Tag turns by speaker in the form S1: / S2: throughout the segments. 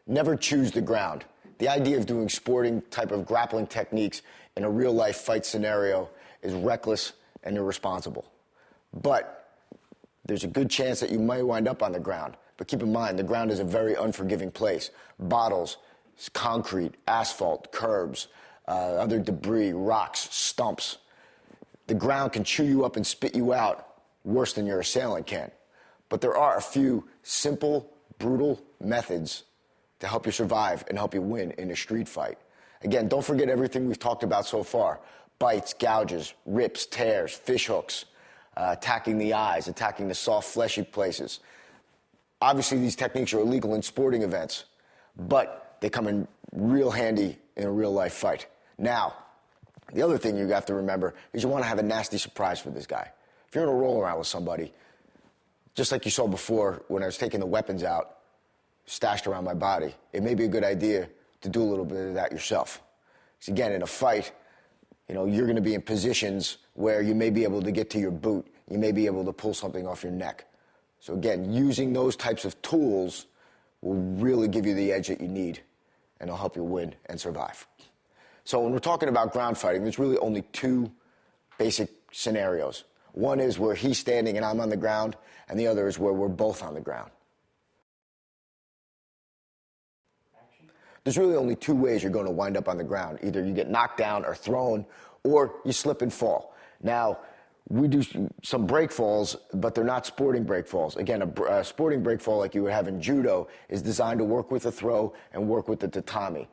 S1: Never choose the ground. The idea of doing sporting type of grappling techniques in a real life fight scenario is reckless and irresponsible. But there's a good chance that you might wind up on the ground. But keep in mind, the ground is a very unforgiving place. Bottles, concrete, asphalt, curbs, other debris, rocks, stumps. The ground can chew you up and spit you out worse than your assailant can. But there are a few simple, brutal methods to help you survive and help you win in a street fight. Again, don't forget everything we've talked about so far. Bites, gouges, rips, tears, fish hooks, attacking the eyes, attacking the soft, fleshy places. Obviously, these techniques are illegal in sporting events, but they come in real handy in a real-life fight. Now, the other thing you have to remember is you want to have a nasty surprise for this guy. If you're in a roll-around with somebody, just like you saw before when I was taking the weapons out, stashed around my body, it may be a good idea to do a little bit of that yourself. Because again, in a fight, you're going to be in positions where you may be able to get to your boot. You may be able to pull something off your neck. So again, using those types of tools will really give you the edge that you need, and it'll help you win and survive. So when we're talking about ground fighting, there's really only two basic scenarios. One is where he's standing and I'm on the ground, and the other is where we're both on the ground. There's really only two ways you're going to wind up on the ground. Either you get knocked down or thrown, or you slip and fall. Now, we do some break falls, but they're not sporting break falls. Again, a sporting break fall like you would have in judo is designed to work with the throw and work with the tatami.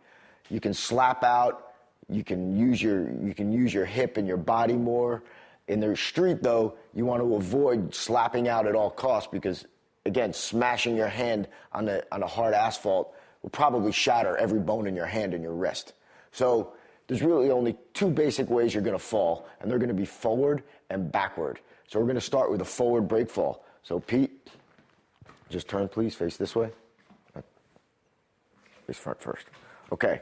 S1: You can slap out, you can use your hip and your body more. In the street, though, you want to avoid slapping out at all costs because, again, smashing your hand on a hard asphalt will probably shatter every bone in your hand and your wrist. So there's really only two basic ways you're going to fall, and they're going to be forward and backward. So we're going to start with a forward break fall. So Pete, just turn, please, face this way. Face front first. Okay.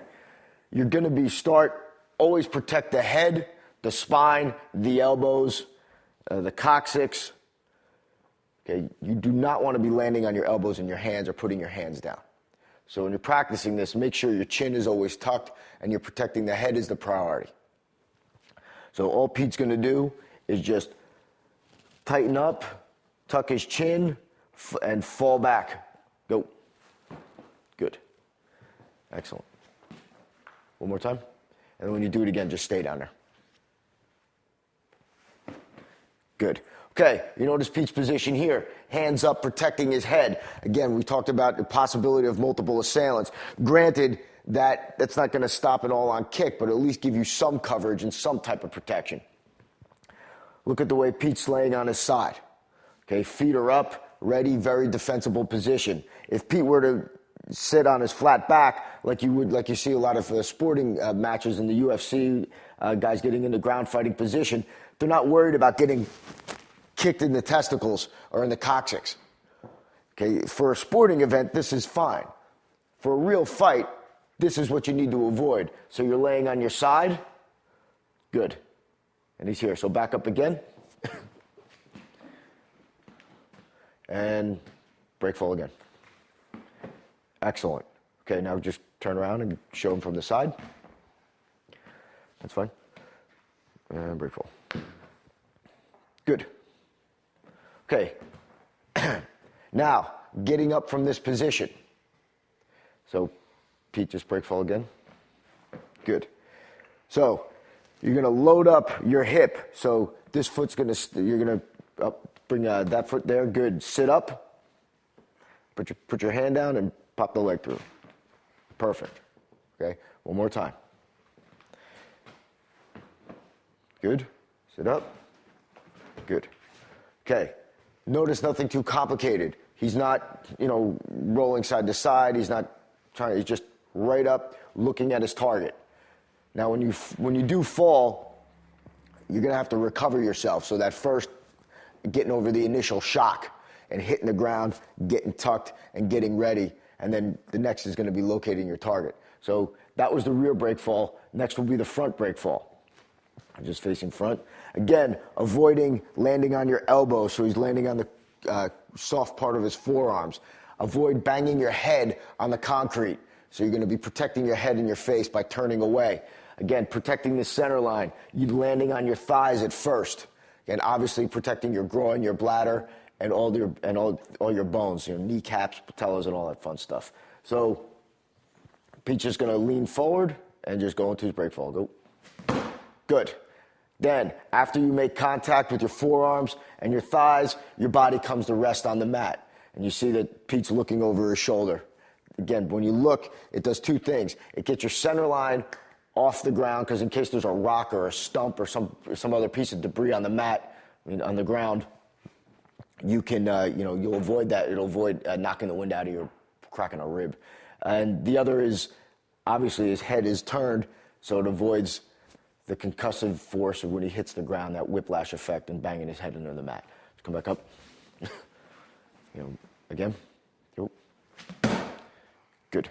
S1: You're going to always protect the head, the spine, the elbows, the coccyx. Okay. You do not want to be landing on your elbows and your hands or putting your hands down. So when you're practicing this, make sure your chin is always tucked and you're protecting the head is the priority. So all Pete's going to do is just tighten up, tuck his chin, and fall back. Go. Good. Excellent. One more time. And when you do it again, just stay down there. Good. Okay, you notice Pete's position here. Hands up, protecting his head. Again, we talked about the possibility of multiple assailants. Granted, that's not going to stop an all-on kick, but at least give you some coverage and some type of protection. Look at the way Pete's laying on his side. Okay, feet are up, ready, very defensible position. If Pete were to sit on his flat back, like you see a lot of sporting matches in the UFC, guys getting into ground fighting position, they're not worried about getting kicked in the testicles or in the coccyx. Okay, for a sporting event, this is fine. For a real fight, this is what you need to avoid. So you're laying on your side. Good. And he's here. So back up again. And break fall again. Excellent. Okay, now just turn around and show him from the side. That's fine. And break fall. Good. Okay. Now, getting up from this position. So, Pete, just break fall again. Good. So, you're going to load up your hip. So, this foot's going to, you're going to bring that foot there. Good. Sit up. Put your hand down and pop the leg through. Perfect. Okay. One more time. Good. Sit up. Good. Okay. Notice nothing too complicated. He's not, rolling side to side. He's not trying. He's just right up, looking at his target. Now, when you do fall, you're going to have to recover yourself. So that first, getting over the initial shock and hitting the ground, getting tucked and getting ready, and then the next is going to be locating your target. So that was the rear break fall. Next will be the front break fall. Just facing front. Again, avoiding landing on your elbow, so he's landing on the soft part of his forearms. Avoid banging your head on the concrete. So you're going to be protecting your head and your face by turning away. Again, protecting the center line. You're landing on your thighs at first. And obviously protecting your groin, your bladder, and all your bones, your kneecaps, patellas, and all that fun stuff. So Pete's just going to lean forward and just go into his break fall. Go. Good. Then, after you make contact with your forearms and your thighs, your body comes to rest on the mat. And you see that Pete's looking over his shoulder. Again, when you look, it does two things. It gets your center line off the ground, because in case there's a rock or a stump or some other piece of debris on the mat, on the ground, you can, you'll avoid that. It'll avoid knocking the wind out of you or cracking a rib. And the other is, obviously, his head is turned, so it avoids the concussive force of when he hits the ground, that whiplash effect and banging his head into the mat. Just come back up. Again. Good.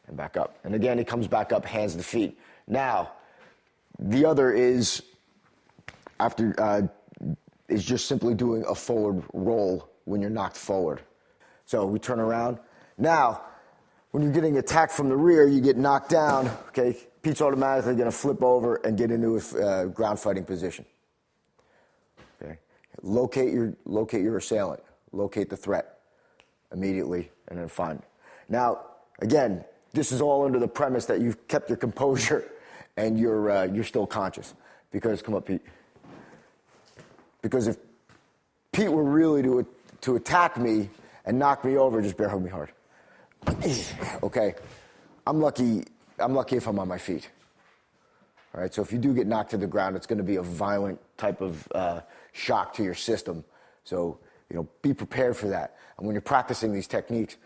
S1: And back up. And again, he comes back up, hands to feet. Now, the other is is just simply doing a forward roll when you're knocked forward. So we turn around. Now, when you're getting attacked from the rear, you get knocked down, okay? Pete's automatically going to flip over and get into a ground fighting position. Okay? Locate your assailant. Locate the threat immediately, and then find it. Now, again, this is all under the premise that you've kept your composure and you're still conscious. Because, come up, Pete. Because if Pete were really to attack me and knock me over, just bear hug me hard. Okay? I'm lucky if I'm on my feet. All right? So if you do get knocked to the ground, it's going to be a violent type of shock to your system. So, be prepared for that. And when you're practicing these techniques,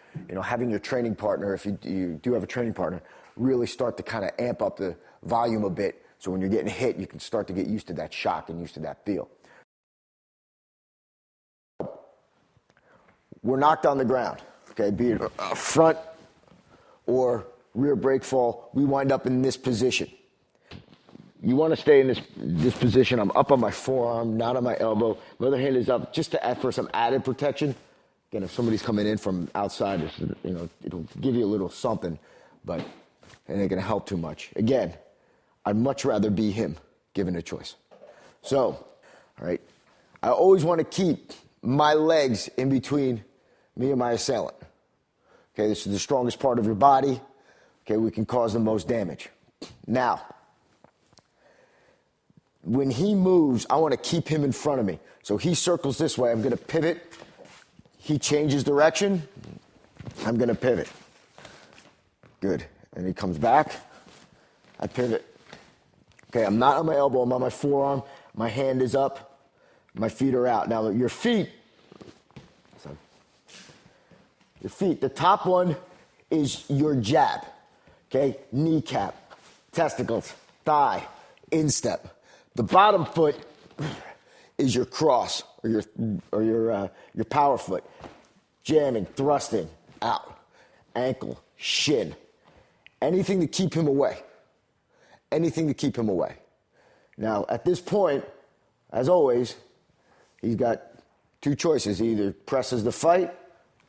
S1: having your training partner, if you do have a training partner, really start to kind of amp up the volume a bit. So when you're getting hit, you can start to get used to that shock and used to that feel. We're knocked on the ground, okay? Be it a front or rear break fall, we wind up in this position. You want to stay in this position. I'm up on my forearm, not on my elbow. My other hand is up just to add for some added protection. Again, if somebody's coming in from outside, it'll give you a little something, but it ain't going to help too much. Again, I'd much rather be him, given a choice. So, all right, I always want to keep my legs in between me and my assailant. Okay, this is the strongest part of your body. Okay, we can cause the most damage. Now, when he moves, I want to keep him in front of me. So he circles this way. I'm going to pivot. He changes direction. I'm going to pivot. Good. And he comes back. I pivot. Okay, I'm not on my elbow. I'm on my forearm. My hand is up. My feet are out. Now, your feet, the top one is your jab. Okay, kneecap, testicles, thigh, instep. The bottom foot is your cross or your power foot. Jamming, thrusting, out. Ankle, shin. Anything to keep him away. Anything to keep him away. Now, at this point, as always, he's got two choices. He either presses the fight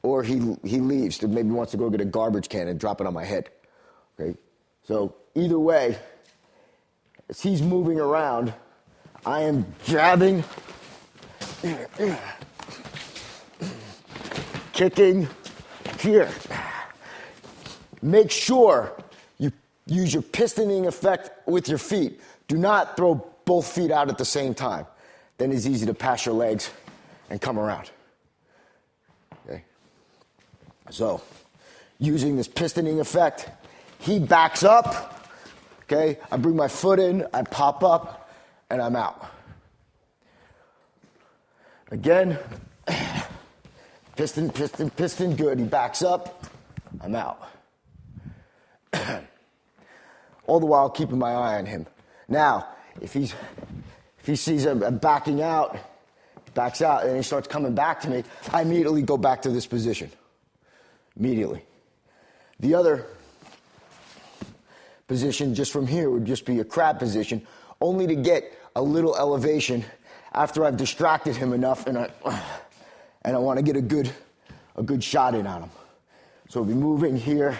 S1: or he leaves. Maybe wants to go get a garbage can and drop it on my head. Okay? So either way, as he's moving around, I am jabbing, kicking, here. Make sure you use your pistoning effect with your feet. Do not throw both feet out at the same time. Then it's easy to pass your legs and come around. Okay? So, using this pistoning effect, he backs up. Okay, I bring my foot in, I pop up, and I'm out. Again, piston, piston, piston, good. He backs up, I'm out. All the while keeping my eye on him. Now, if he sees I'm backing out, backs out, and he starts coming back to me, I immediately go back to this position. Immediately. The other position just from here would just be a crab position, only to get a little elevation after I've distracted him enough and I want to get a good shot in on him. So we'll be moving here.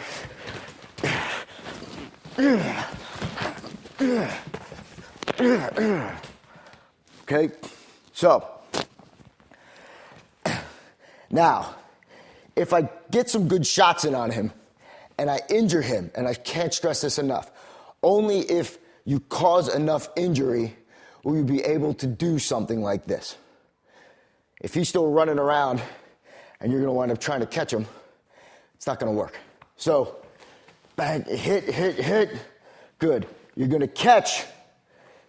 S1: Okay, so now, if I get some good shots in on him and I injure him, and I can't stress this enough, only if you cause enough injury will you be able to do something like this. If he's still running around and you're going to wind up trying to catch him, it's not going to work. So, bang, hit. Good. You're going to catch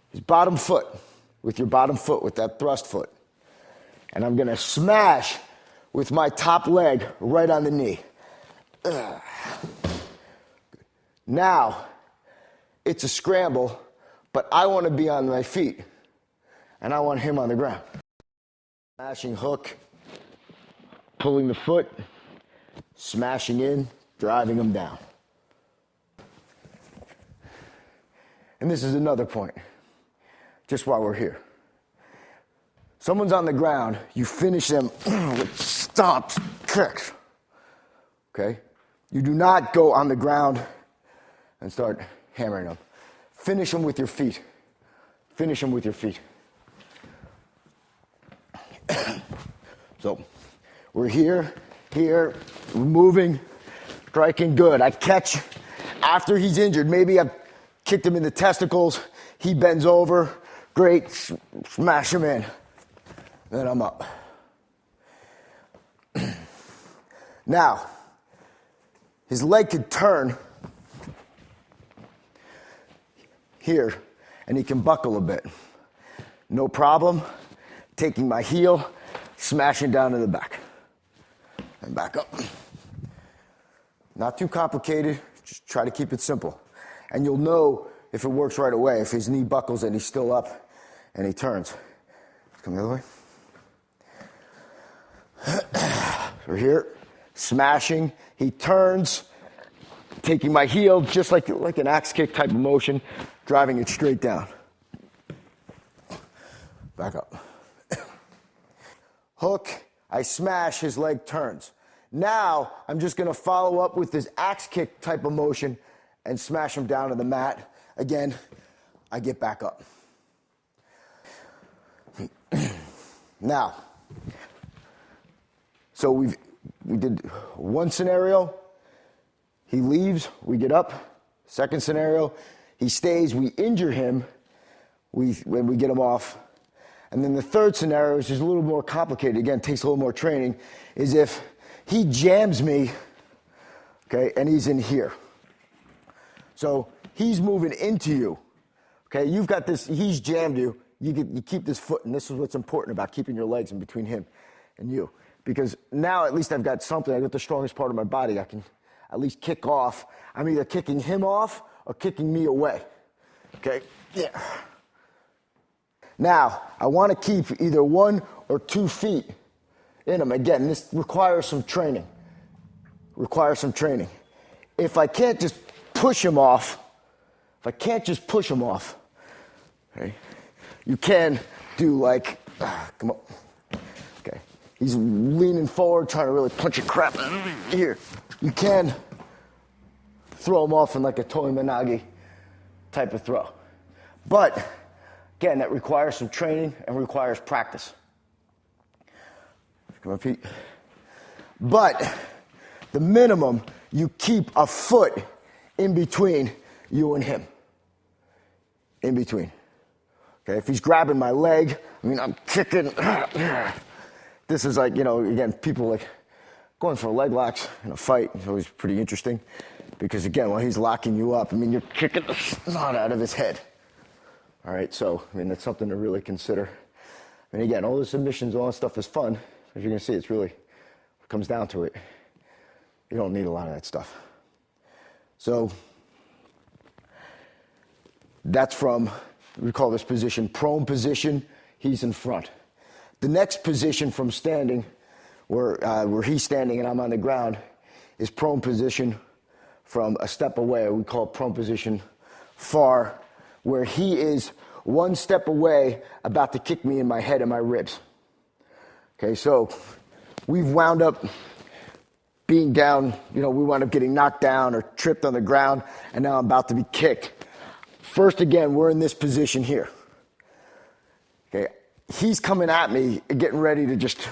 S1: his bottom foot with your bottom foot, with that thrust foot. And I'm going to smash with my top leg right on the knee. Now, it's a scramble, but I want to be on my feet, and I want him on the ground. Smashing hook, pulling the foot, smashing in, driving him down. And this is another point, just while we're here. Someone's on the ground, you finish them with stomps, kicks. Okay? You do not go on the ground and start hammering them. Finish them with your feet. Finish them with your feet. So, we're here, we're moving, striking good. I catch after he's injured. Maybe I've kicked him in the testicles. He bends over. Great. Smash him in. Then I'm up. Now, his leg could turn here, and he can buckle a bit. No problem. Taking my heel, smashing down to the back. And back up. Not too complicated. Just try to keep it simple. And you'll know if it works right away, if his knee buckles and he's still up and he turns. Come the other way. We're here, smashing. He turns, taking my heel, just like an axe kick type of motion, driving it straight down. Back up. Hook, I smash, his leg turns. Now, I'm just going to follow up with this axe kick type of motion and smash him down to the mat. Again, I get back up. Now, so we did one scenario, he leaves, we get up. Second scenario, he stays, we injure him, when we get him off. And then the third scenario, which is a little more complicated, again, takes a little more training, is if he jams me, okay, and he's in here. So he's moving into you, okay? You've got this, he's jammed you. You keep this foot, and this is what's important about keeping your legs in between him and you. Because now at least I've got something, I've got the strongest part of my body. I can at least kick off. I'm either kicking him off or kicking me away, okay? Yeah. Now, I want to keep either 1 or 2 feet in him. Again, this requires some training. If I can't just push him off, okay, you can do like, come on. Okay, he's leaning forward, trying to really punch a crap here. You can throw him off in like a Toy Managi type of throw. But, again, that requires some training and requires practice. Come on, Pete. But the minimum, you keep a foot in between you and him. In between. Okay, if he's grabbing my leg, I mean, I'm kicking. This is like, again, people like going for leg locks in a fight is always pretty interesting because, again, when he's locking you up, I mean, you're kicking the snot out of his head. All right, so, I mean, that's something to really consider. And again, all the submissions, all that stuff is fun. As you're going to see, it's really, it comes down to it. You don't need a lot of that stuff. So, that's from, we call this position prone position. He's in front. The next position from standing, where he's standing and I'm on the ground, is prone position from a step away. We call it prone position far, where he is 1 step away, about to kick me in my head and my ribs. Okay, so we've wound up being down, we wound up getting knocked down or tripped on the ground, and now I'm about to be kicked. First, again, we're in this position here. Okay, he's coming at me, getting ready to just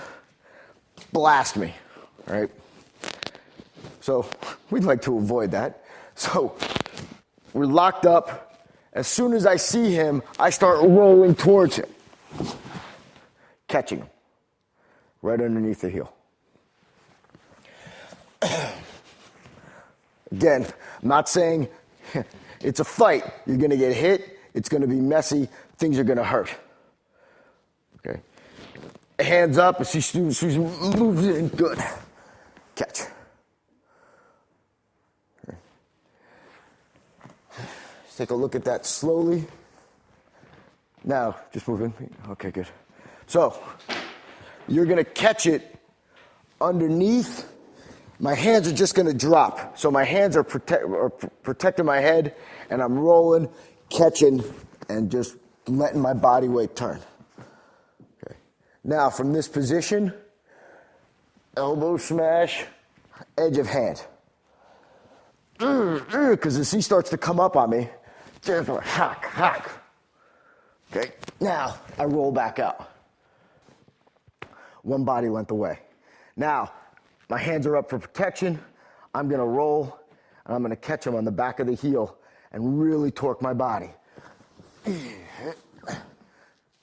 S1: blast me, all right? So we'd like to avoid that. So we're locked up. As soon as I see him, I start rolling towards him, catching him right underneath the heel. Again, I'm not saying it's a fight. You're going to get hit. It's going to be messy. Things are going to hurt. Okay. Hands up. As she moves in. Good. Catch. Okay. Let's take a look at that slowly. Now, just move in. Okay, good. So, you're going to catch it underneath. My hands are just going to drop. So my hands are protecting my head, and I'm rolling, catching, and just letting my body weight turn. Okay. Now, from this position, elbow smash, edge of hand. Because as he starts to come up on me, just hack, hack. Okay. Now, I roll back out. One body length away. Now, my hands are up for protection. I'm going to roll, and I'm going to catch him on the back of the heel and really torque my body to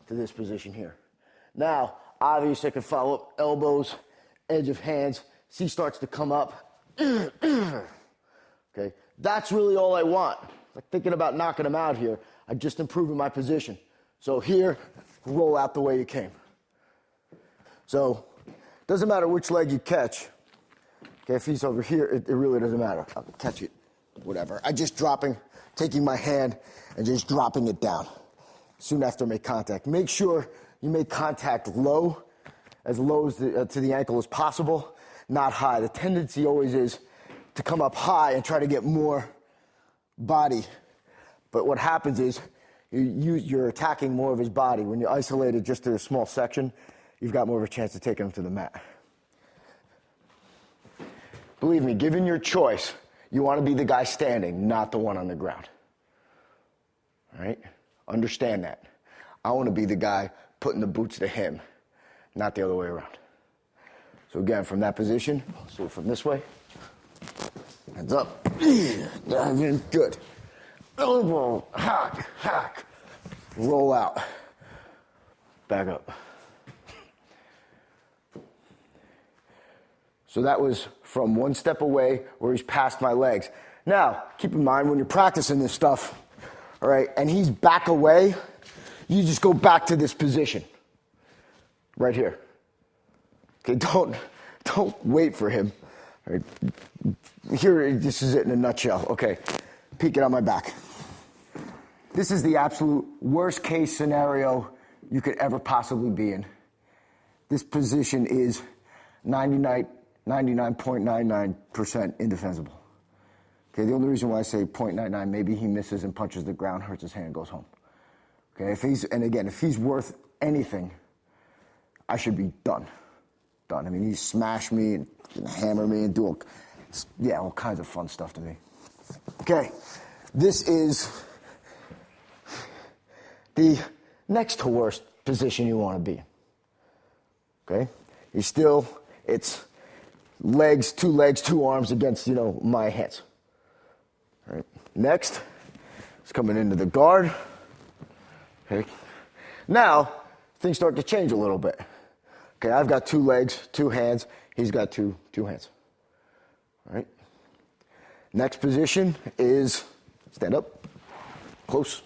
S1: this position here. Now, obviously, I can follow up elbows, edge of hands. He starts to come up. Okay, that's really all I want. Like thinking about knocking him out here. I'm just improving my position. So here, roll out the way you came. So, doesn't matter which leg you catch. Okay, if he's over here, it really doesn't matter. I'll catch it, whatever. I just taking my hand and just dropping it down soon after I make contact. Make sure you make contact low as to the ankle as possible, not high. The tendency always is to come up high and try to get more body. But what happens is you're attacking more of his body. When you're isolated just to a small section, you've got more of a chance of taking him to the mat. Believe me, given your choice, you want to be the guy standing, not the one on the ground. All right? Understand that. I want to be the guy putting the boots to him, not the other way around. So again, from that position, let's do it from this way. Hands up. Good. Elbow, hack, hack. Roll out. Back up. So that was from one step away where he's past my legs. Now, keep in mind when you're practicing this stuff, all right, and he's back away, you just go back to this position. Right here. Okay, don't wait for him. All right. Here, this is it in a nutshell. Okay, peek it on my back. This is the absolute worst case scenario you could ever possibly be in. This position is 99.99% indefensible. Okay, the only reason why I say 0.99, maybe he misses and punches the ground, hurts his hand, goes home. Okay, if he's worth anything, I should be done. I mean, he smashed me and hammer me and do all kinds of fun stuff to me. Okay, this is the next to worst position you want to be in. Okay, it's two legs, two arms against, my hands. All right. Next, it's coming into the guard. Okay. Now, things start to change a little bit. Okay, I've got 2 legs, 2 hands. He's got two hands. All right. Next position is, stand up, close,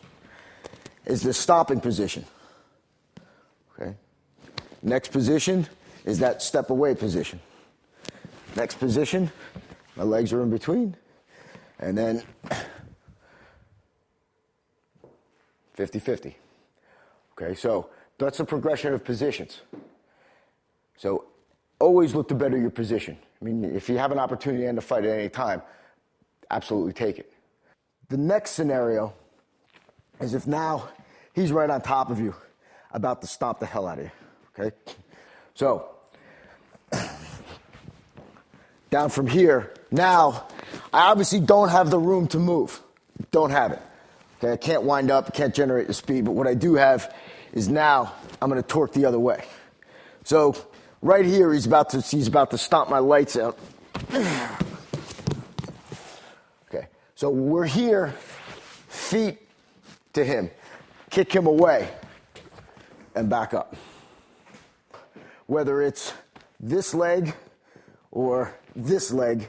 S1: is the stopping position. Okay. Next position is that step away position. Next position, my legs are in between, and then 50-50. Okay, so that's the progression of positions. So always look to better your position. I mean, if you have an opportunity to end a fight at any time, absolutely take it. The next scenario is if now he's right on top of you, about to stomp the hell out of you, okay? So, down from here. Now, I obviously don't have the room to move. Don't have it. Okay, I can't wind up, can't generate the speed, but what I do have is now I'm going to torque the other way. So right here, he's about to stomp my lights out. Okay, so we're here, feet to him, kick him away, and back up. Whether it's this leg or this leg,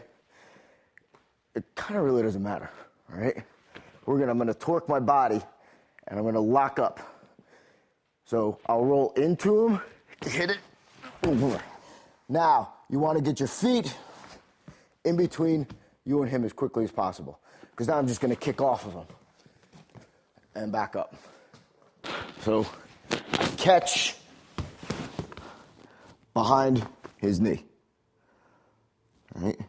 S1: it kind of really doesn't matter, all right? I'm gonna torque my body, and I'm gonna lock up. So I'll roll into him, hit it. Now, you wanna get your feet in between you and him as quickly as possible, because now I'm just gonna kick off of him and back up. So I catch behind his knee. All right?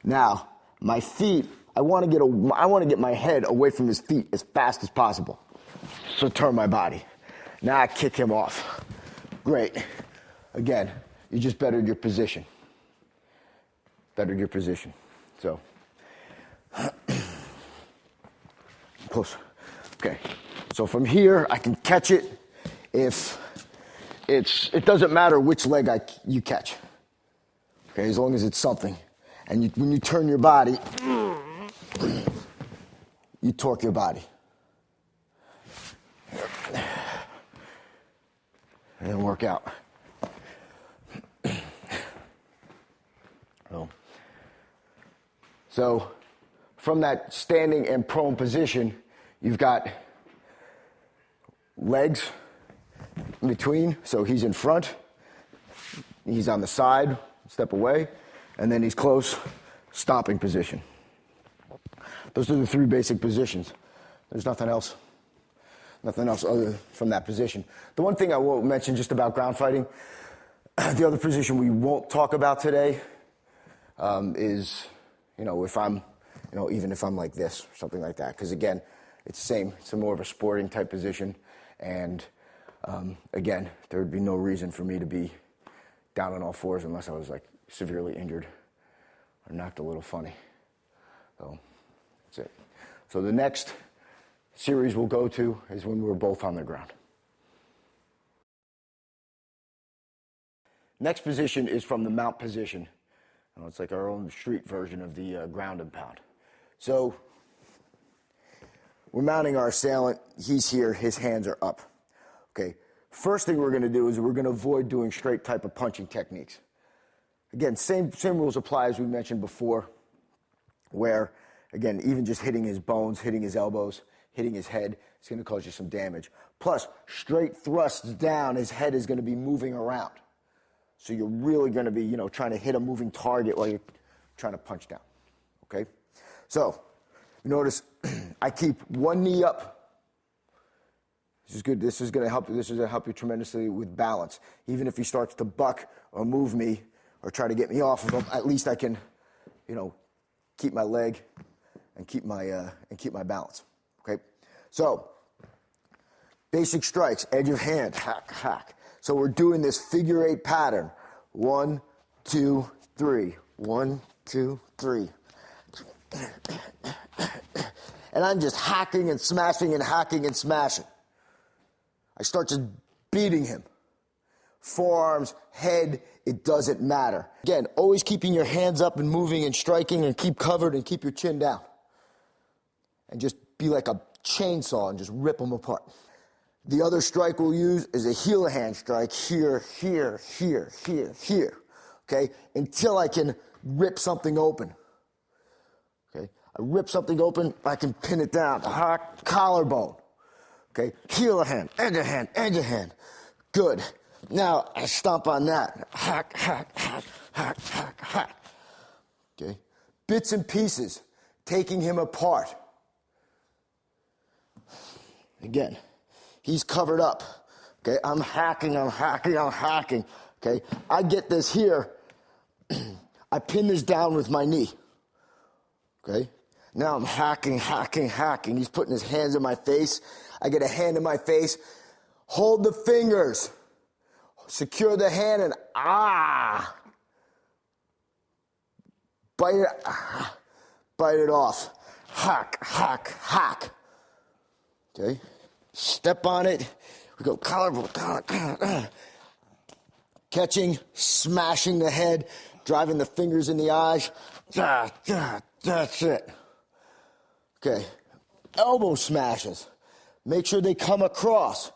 S1: Now, my feet, I want to get my head away from his feet as fast as possible. So turn my body. Now I kick him off. Great. Again, you just bettered your position. Bettered your position. So, close. Okay. So from here, I can catch it if it doesn't matter which leg you catch. Okay, as long as it's something. And when you turn your body, you torque your body. And work out. So from that standing and prone position, you've got legs in between. So he's in front, he's on the side, step away, and then he's close, stomping position. Those are the three basic positions. There's nothing else other from that position. The one thing I will mention just about ground fighting, the other position we won't talk about today is, if I'm, even if I'm like this or something like that. Because again, it's the same. It's more of a sporting type position. And again, there would be no reason for me to be down on all fours unless I was like severely injured or knocked a little funny. So that's it. So the next series we'll go to is when we're both on the ground. Next position is from the mount position. It's like our own street version of the ground and pound. So we're mounting our assailant. He's here. His hands are up. Okay. First thing we're going to do is we're going to avoid doing straight type of punching techniques. Again, same rules apply as we mentioned before, where, again, even just hitting his bones, hitting his elbows, hitting his head, it's going to cause you some damage. Plus, straight thrusts down, his head is going to be moving around. So you're really going to be, trying to hit a moving target while you're trying to punch down. Okay? So, notice I keep one knee up. This is good. This is going to help you tremendously with balance. Even if he starts to buck or move me or try to get me off of him, at least I can, keep my leg and keep my balance. Okay? So, basic strikes, edge of hand, hack, hack. So we're doing this figure eight pattern. 1, 2, 3. 1, 2, 3. And I'm just hacking and smashing and hacking and smashing. I start just beating him. Forearms, head, it doesn't matter. Again, always keeping your hands up and moving and striking and keep covered and keep your chin down. And just be like a chainsaw and just rip them apart. The other strike we'll use is a heel hand strike here, here, here, here, here, okay? Until I can rip something open, okay? I rip something open, I can pin it down, collarbone, okay? Heel hand, edge of hand, edge of hand. Good. Now I stomp on that. Hack, hack, hack, hack, hack, hack. Okay? Bits and pieces, taking him apart. Again. He's covered up, okay? I'm hacking, okay? I get this here. I pin this down with my knee, okay? Now I'm hacking. He's putting his hands in my face. I get a hand in my face. Hold the fingers. Secure the hand and bite it off. Hack, hack, hack. Okay? Step on it. We go collarbone, catching, smashing the head, driving the fingers in the eyes. That's it. Okay. Elbow smashes. Make sure they come across.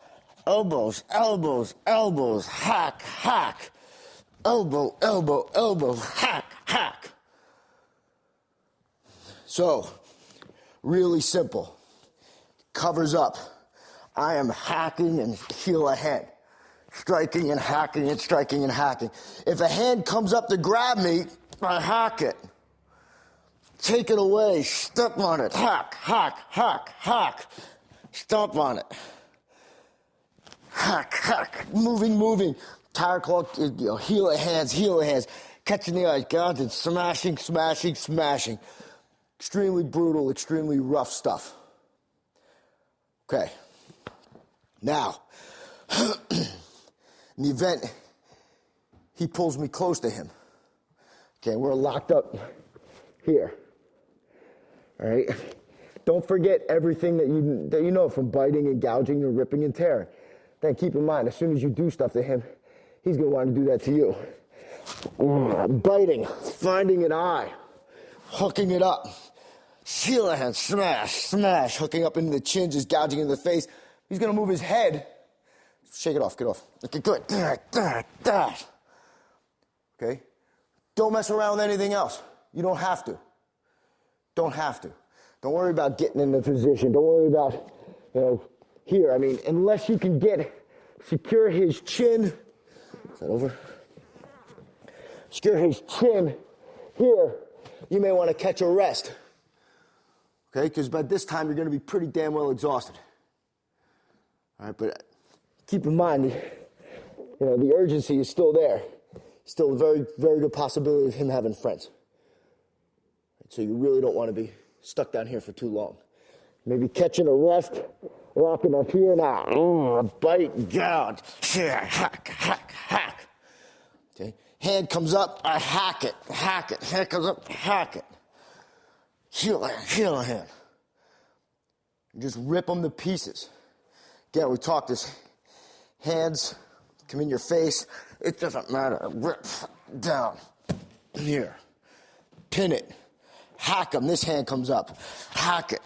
S1: Elbows, elbows, elbows, hack, hack. Elbow, elbow, elbow, hack, hack. So, really simple. Covers up. I am hacking and heel ahead. Striking and hacking and striking and hacking. If a hand comes up to grab me, I hack it. Take it away, step on it, hack, hack, hack, hack. Stomp on it. Hack, hack, moving. Tire claw, heel of hands. Catching the eyes, gouging, smashing. Extremely brutal, extremely rough stuff. Okay. Now, in the event he pulls me close to him, okay, we're locked up here. All right? Don't forget everything that you know from biting and gouging and ripping and tearing. Then keep in mind, as soon as you do stuff to him, he's going to want to do that to you. Biting, finding an eye, hooking it up. Heel hand, smash, hooking up into the chin, just gouging in the face. He's going to move his head. Shake it off, get off. Okay, good. Okay? Don't mess around with anything else. You don't have to. Don't worry about getting in the position. Don't worry about, here. I mean, unless you can secure his chin. Is that over? Secure his chin here. You may want to catch a rest. Okay, because by this time you're going to be pretty damn well exhausted. All right, but keep in mind, the urgency is still there. Still a very, very good possibility of him having friends. So you really don't want to be stuck down here for too long. Maybe catching a rest, rocking up here now. Bite, gouge, hack, hack, hack. Okay, hand comes up, I hack it. Hand comes up, hack it. Heel hand. You just rip them to pieces. Again, we talked this. Hands come in your face. It doesn't matter. Rip down here. Pin it. Hack them. This hand comes up. Hack it.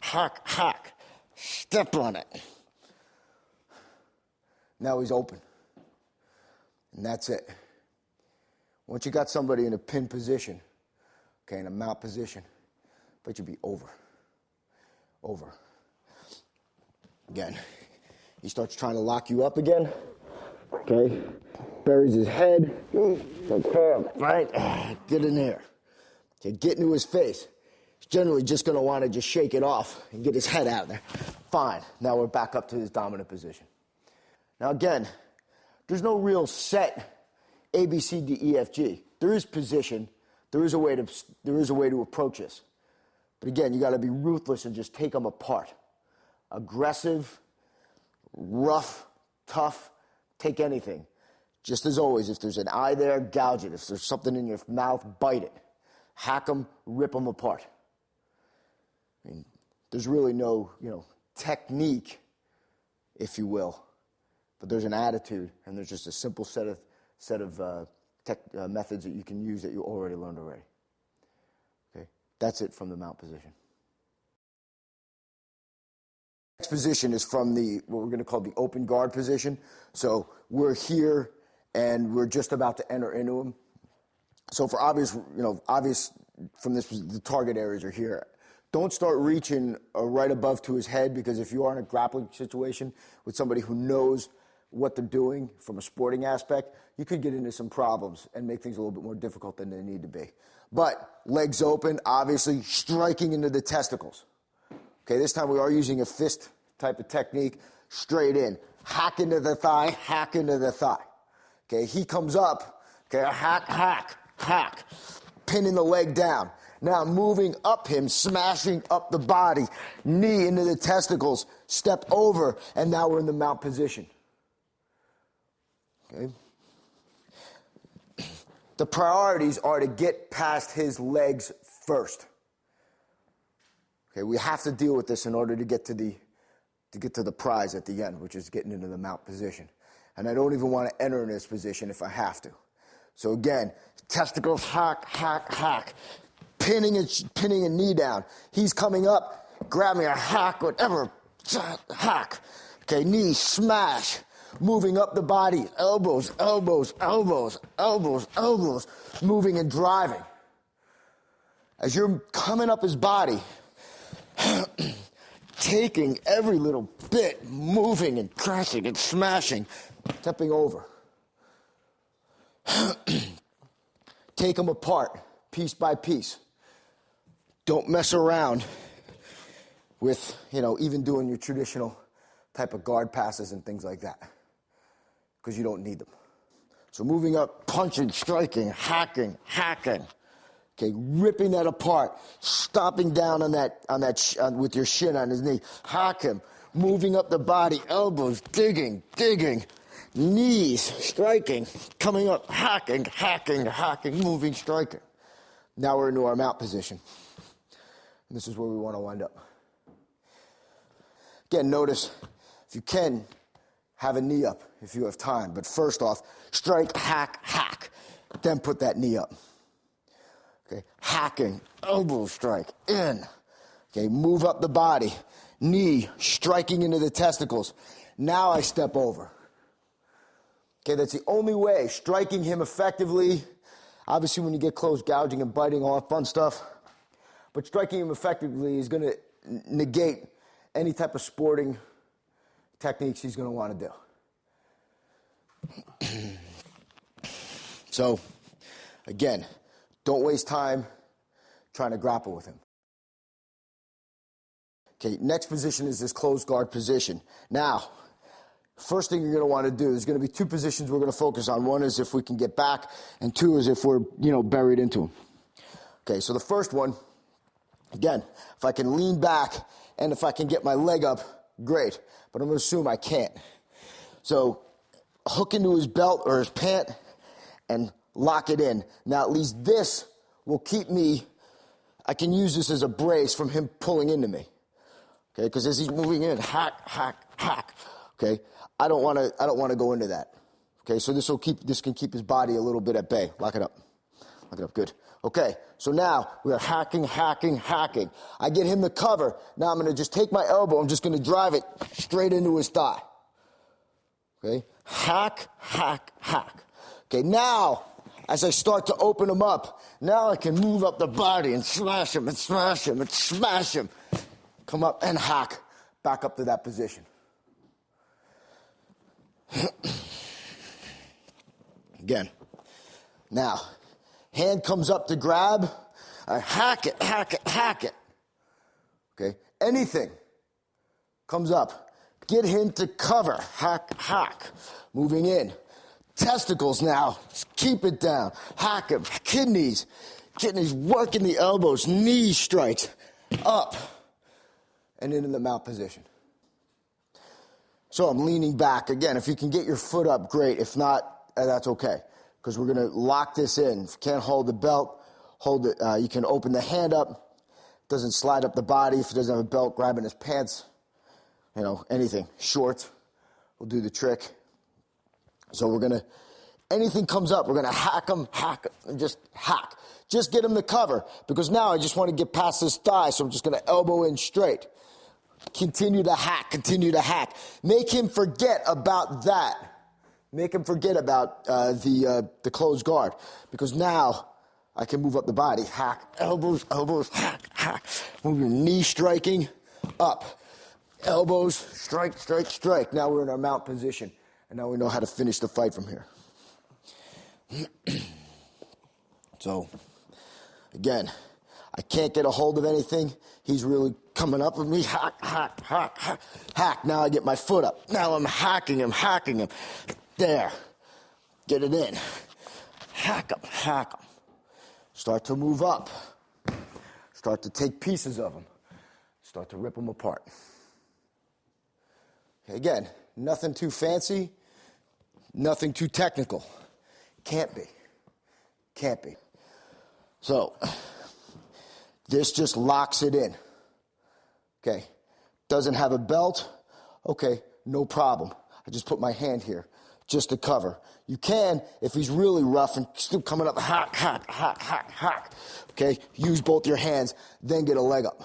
S1: Hack. Step on it. Now he's open. And that's it. Once you got somebody in a pin position, okay, in a mount position, but you'd be over. Again, he starts trying to lock you up again, okay, buries his head, right, get in there, okay, get into his face. He's generally just going to want to just shake it off and get his head out there. Fine, now we're back up to his dominant position. Now again, there's no real set A, B, C, D, E, F, G. There is position. There is a way to approach this. But again, you got to be ruthless and just take them apart. Aggressive, rough, tough, take anything. Just as always, if there's an eye there, gouge it. If there's something in your mouth, bite it. Hack them, rip them apart. I mean, there's really no, technique, if you will. But there's an attitude, and there's just a simple set of methods that you can use that you already learned already. Okay, that's it from the mount position. Next position is from what we're going to call the open guard position. So we're here and we're just about to enter into him. So for obvious from this, the target areas are here. Don't start reaching right above to his head, because if you are in a grappling situation with somebody who knows what they're doing from a sporting aspect, you could get into some problems and make things a little bit more difficult than they need to be. But legs open, obviously striking into the testicles. Okay, this time we are using a fist type of technique, straight in. Hack into the thigh, hack into the thigh. Okay, he comes up, okay, hack, pinning the leg down. Now moving up him, smashing up the body, knee into the testicles, step over, and now we're in the mount position. Okay. the priorities are to get past his legs first. Okay, we have to deal with this in order to get to the prize at the end, which is getting into the mount position. And I don't even want to enter in this position if I have to. So again, testicles, hack, hack, hack. Pinning a knee down. He's coming up, grabbing a hack, whatever, hack. Okay, knee, smash. Moving up the body, elbows, elbows, elbows, elbows, elbows. Moving and driving. As you're coming up his body, taking every little bit, moving and crashing and smashing, stepping over. Take them apart, piece by piece. Don't mess around with, even doing your traditional type of guard passes and things like that, because you don't need them. So moving up, punching, striking, hacking. Okay, ripping that apart, stopping down on that with your shin on his knee. Hack him, moving up the body, elbows, digging, knees, striking, coming up, hacking, moving, striking. Now we're into our mount position. And this is where we want to wind up. Again, notice, if you can, have a knee up if you have time. But first off, strike, hack. Then put that knee up. Okay, hacking, elbow strike, in. Okay, move up the body. Knee, striking into the testicles. Now I step over. Okay, that's the only way. Striking him effectively. Obviously, when you get close, gouging and biting, all that fun stuff. But striking him effectively is going to negate any type of sporting techniques he's going to want to do. So, again, don't waste time trying to grapple with him. Okay, next position is this closed guard position. Now, first thing you're going to want to do, there's going to be two positions we're going to focus on. One is if we can get back, and two is if we're, buried into him. Okay, so the first one, again, if I can lean back and if I can get my leg up, great. But I'm going to assume I can't. So hook into his belt or his pant and lock it in. Now at least this will keep me, I can use this as a brace from him pulling into me. Okay, because as he's moving in, hack. Okay, I don't want to go into that. Okay, so this can keep his body a little bit at bay. Lock it up, good. Okay, so now we are hacking. I get him to cover. Now I'm going to just take my elbow. I'm just going to drive it straight into his thigh. Okay, hack. Okay, now as I start to open him up, now I can move up the body and smash him. Come up and hack back up to that position. Again, now. Hand comes up to grab, I hack it. Okay, anything comes up, get him to cover, hack. Moving in, testicles now, keep it down, hack him, kidneys, working the elbows, knee strikes, up, and into the mount position. So I'm leaning back. Again, if you can get your foot up, great. If not, that's okay. Because we're going to lock this in. If you can't hold the belt, hold it. You can open the hand up. It doesn't slide up the body. If it doesn't have a belt, grab in his pants. Anything. Shorts will do the trick. So anything comes up, we're going to hack him, and just hack. Just get him to cover. Because now I just want to get past his thigh, so I'm just going to elbow in straight. Continue to hack. Make him forget about that. Make him forget about the closed guard, because now I can move up the body. Hack, elbows, hack. Move your knee striking, up. Elbows, strike. Now we're in our mount position, and now we know how to finish the fight from here. So, again, I can't get a hold of anything. He's really coming up with me. Hack. Now I get my foot up. Now I'm hacking him. There. Get it in. Hack him. Start to move up. Start to take pieces of them. Start to rip them apart. Okay, again, nothing too fancy, nothing too technical. Can't be. Can't be. So this just locks it in. Okay. Doesn't have a belt. Okay, no problem. I just put my hand here just to cover. You can, if he's really rough and still coming up, hack, hack, hack, hack, hack. Okay, use both your hands, then get a leg up.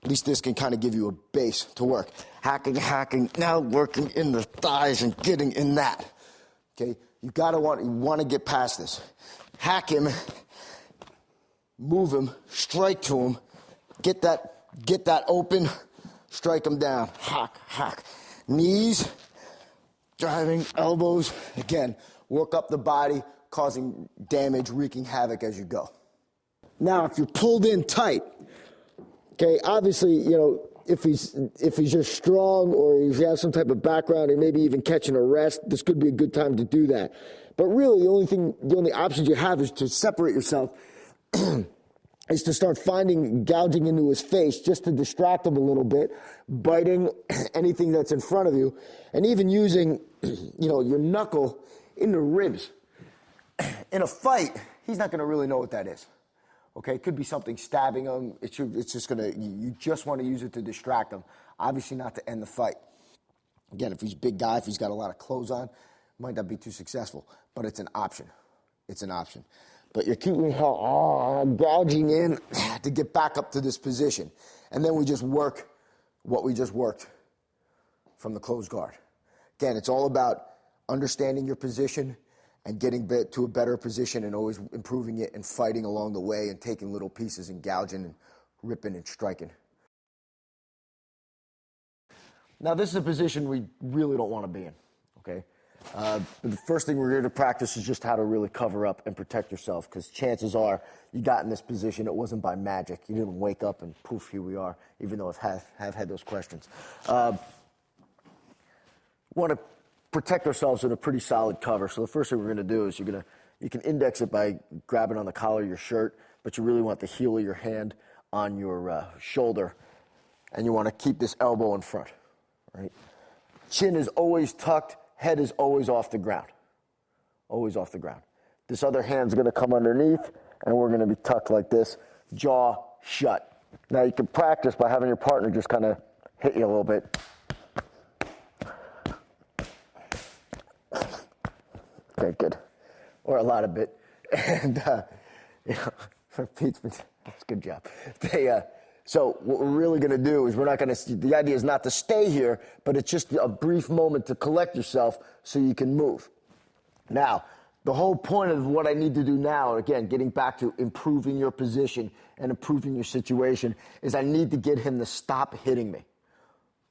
S1: At least this can kind of give you a base to work. Hacking, hacking, now working in the thighs and getting in that. Okay, you want to get past this. Hack him, move him, strike to him, get that open, strike him down. Hack, hack. Knees, driving, elbows. Again, work up the body, causing damage, wreaking havoc as you go. Now, if you're pulled in tight, okay, obviously, if he's just strong or if you have some type of background and maybe even catching a rest, this could be a good time to do that. But really, the only options you have is to separate yourself, is to start gouging into his face just to distract him a little bit, biting anything that's in front of you, and even using, your knuckle in the ribs. In a fight, he's not going to really know what that is. Okay, it could be something stabbing him. You just want to use it to distract him. Obviously not to end the fight. Again, if he's a big guy, if he's got a lot of clothes on, might not be too successful, but it's an option. It's an option. But you're keeping gouging in to get back up to this position. And then we just work what we just worked from the closed guard. Again, it's all about understanding your position and getting to a better position and always improving it and fighting along the way and taking little pieces and gouging and ripping and striking. Now, this is a position we really don't want to be in, okay? The first thing we're here to practice is just how to really cover up and protect yourself, because chances are you got in this position, it wasn't by magic. You didn't wake up and poof, here we are, even though I have had those questions. Want to protect ourselves with a pretty solid cover. So the first thing we're going to do is you can index it by grabbing on the collar of your shirt, but you really want the heel of your hand on your shoulder, and you want to keep this elbow in front, right? Chin is always tucked. Head is always off the ground. Always off the ground. This other hand's going to come underneath, and we're going to be tucked like this, jaw shut. Now, you can practice by having your partner just kind of hit you a little bit. Okay, good. Or a lot of bit. And, for Pete's, that's a good job. So what we're really going to do is the idea is not to stay here, but it's just a brief moment to collect yourself so you can move. Now, the whole point of what I need to do now, again, getting back to improving your position and improving your situation, is I need to get him to stop hitting me.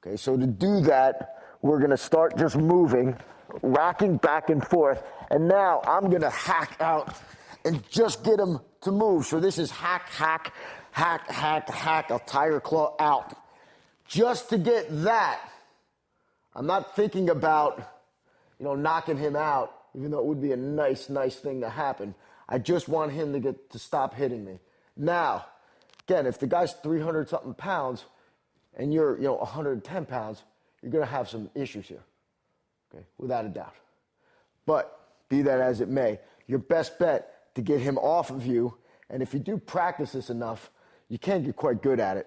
S1: Okay, so to do that, we're going to start just moving, racking back and forth, and now I'm going to hack out and just get him to move. So this is hack, hack, hack, hack, hack. I'll tie your claw out. Just to get that. I'm not thinking about, knocking him out, even though it would be a nice thing to happen. I just want him to stop hitting me. Now, again, if the guy's 300-something pounds and you're, 110 pounds, you're going to have some issues here, okay, without a doubt. But be that as it may, your best bet to get him off of you, and if you do practice this enough, you can get quite good at it,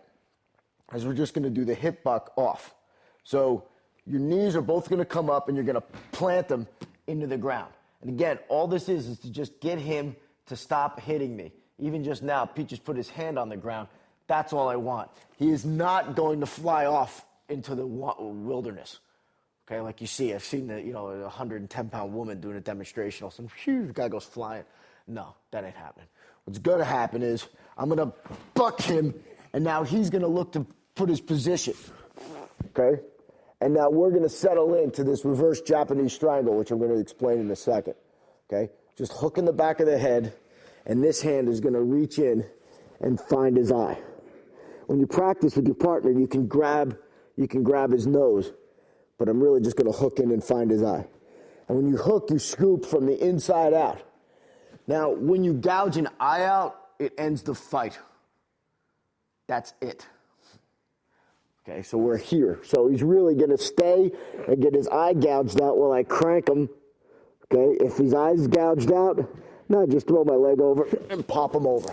S1: as we're just going to do the hip buck off. So your knees are both going to come up, and you're going to plant them into the ground. And again, all this is to just get him to stop hitting me. Even just now, Pete just put his hand on the ground. That's all I want. He is not going to fly off into the wilderness. Okay, like you see, I've seen a 110-pound woman doing a demonstration. All of a sudden, phew, the guy goes flying. No, that ain't happening. What's going to happen is I'm going to buck him, and now he's going to look to put his position. Okay? And now we're going to settle into this reverse Japanese triangle, which I'm going to explain in a second. Okay? Just hook in the back of the head, and this hand is going to reach in and find his eye. When you practice with your partner, you can grab his nose, but I'm really just going to hook in and find his eye. And when you hook, you scoop from the inside out. Now, when you gouge an eye out, it ends the fight. That's it. Okay, so we're here. So he's really going to stay and get his eye gouged out while I crank him. Okay, if his eye's gouged out, Now I just throw my leg over and pop him over.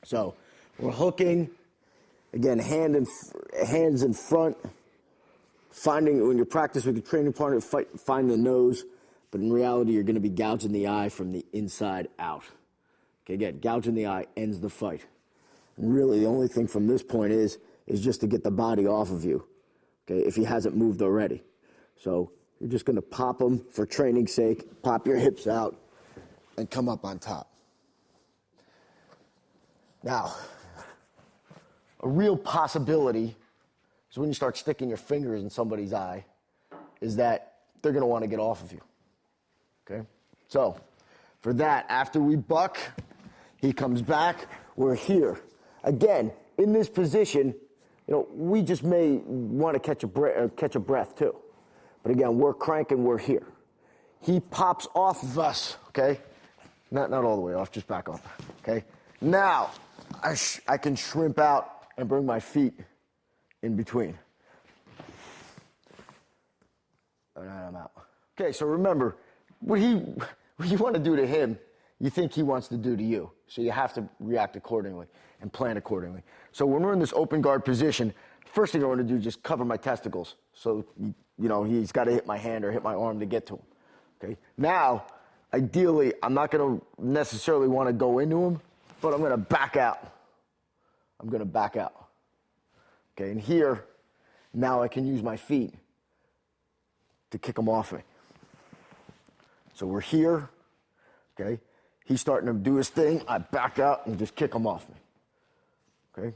S1: So we're hooking, again, hands in front, finding, when you practice with your training partner, find the nose, but in reality, you're going to be gouging the eye from the inside out. Okay, again, gouging the eye ends the fight. And really, the only thing from this point is just to get the body off of you, okay, if he hasn't moved already. So you're just going to pop him for training's sake, pop your hips out, and come up on top. Now, a real possibility is when you start sticking your fingers in somebody's eye, is that they're going to want to get off of you. Okay? So, for that, after we buck, he comes back, we're here. Again, in this position, we just may want to catch a breath too. But again, we're cranking, we're here. He pops off of us, okay? Not all the way off, just back up, okay? Now, I can shrimp out and bring my feet in between. And I'm out. Okay, so remember, what you want to do to him, you think he wants to do to you. So you have to react accordingly and plan accordingly. So when we're in this open guard position, first thing I want to do is just cover my testicles. So, he's got to hit my hand or hit my arm to get to him. Okay? Now, ideally, I'm not going to necessarily want to go into him, but I'm going to back out. Okay, and here, now I can use my feet to kick him off me. So we're here, okay? He's starting to do his thing. I back out and just kick him off me, okay?